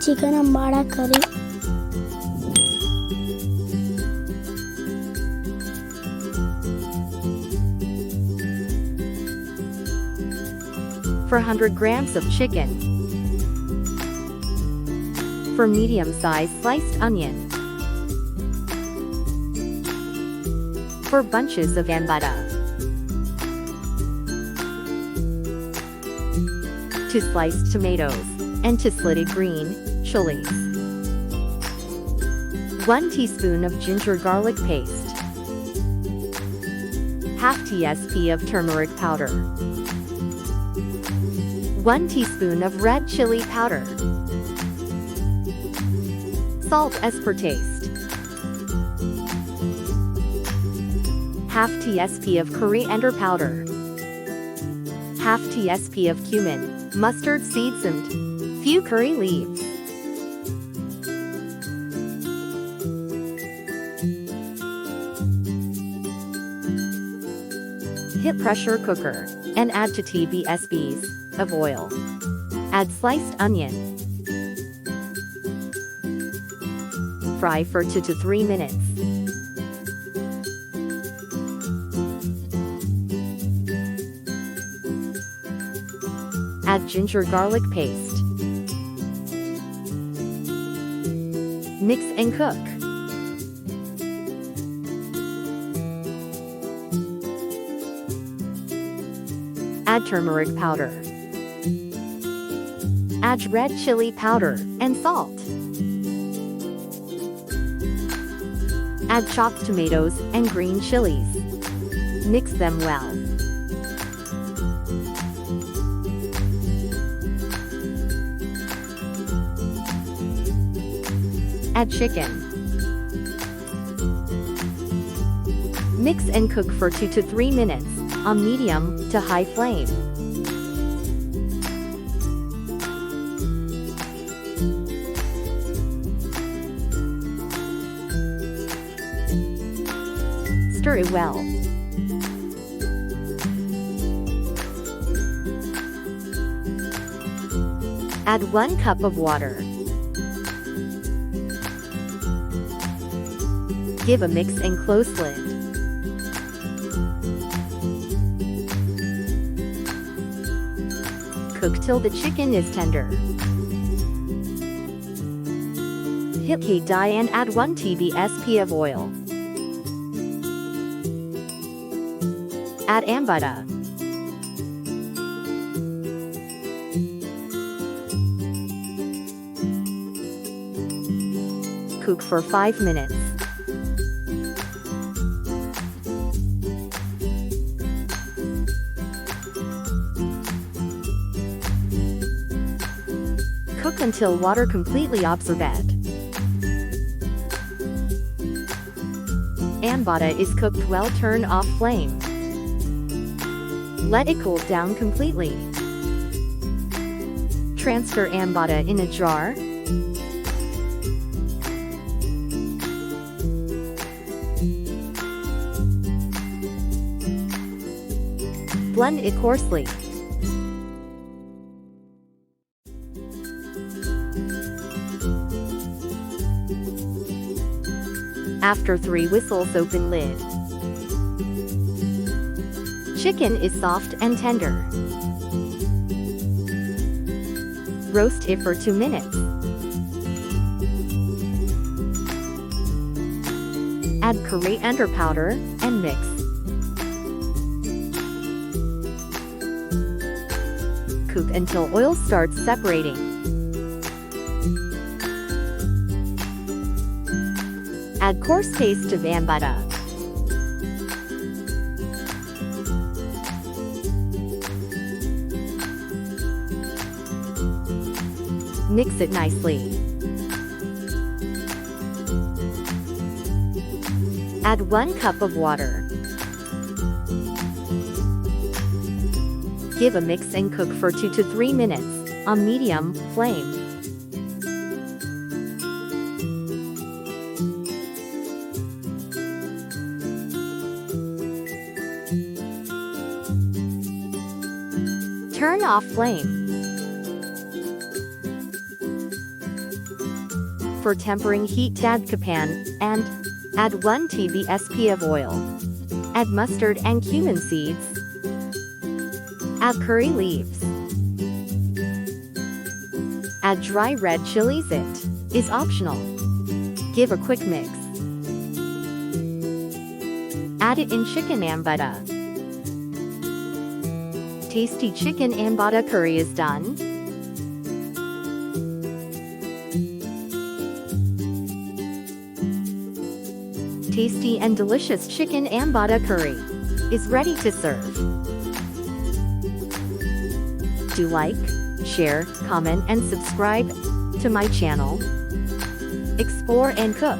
chicken ambada curry, For 100 grams of chicken. For medium-sized sliced onion. For bunches of ambada. 2 sliced tomatoes, and 2 slitted green chilies. 1 teaspoon of ginger garlic paste. Half tsp of turmeric powder. 1 teaspoon of red chili powder. Salt as per taste. Half tsp of coriander powder. Half tsp of cumin, mustard seeds and few curry leaves. Hit pressure cooker and add 2 tablespoons of oil. Add sliced onion. Fry for 2 to 3 minutes. Add ginger garlic paste. Mix and cook. Add turmeric powder. Add red chili powder and salt. Add chopped tomatoes and green chilies. Mix them well. Add chicken. Mix and cook for 2 to 3 minutes on medium to high flame. Stir it well. Add 1 cup of water. Give a mix and close lid. Cook till the chicken is tender. Hit heat die and add 1 tablespoon of oil. Add ambada. Cook for 5 minutes. Cook until water completely absorbed. Ambada is cooked well. Turn off flame. Let it cool down completely. Transfer ambada in a jar. Blend it coarsely. After 3 whistles, open lid. Chicken is soft and tender. Roast it for 2 minutes. Add coriander powder and mix. Cook until oil starts separating. Add coarse paste of ambada. Mix it nicely. Add 1 cup of water. Give a mix and cook for 2 to 3 minutes on medium flame. Turn off flame. For tempering, heat add pan and add 1 tsp of oil. Add mustard and cumin seeds. Add curry leaves. Add dry red chilies. It is optional. Give a quick mix. Add it in chicken ambada. Tasty chicken ambada curry is done. Tasty and delicious chicken ambada curry is ready to serve. Do like, share, comment and subscribe to my channel. Explore and cook.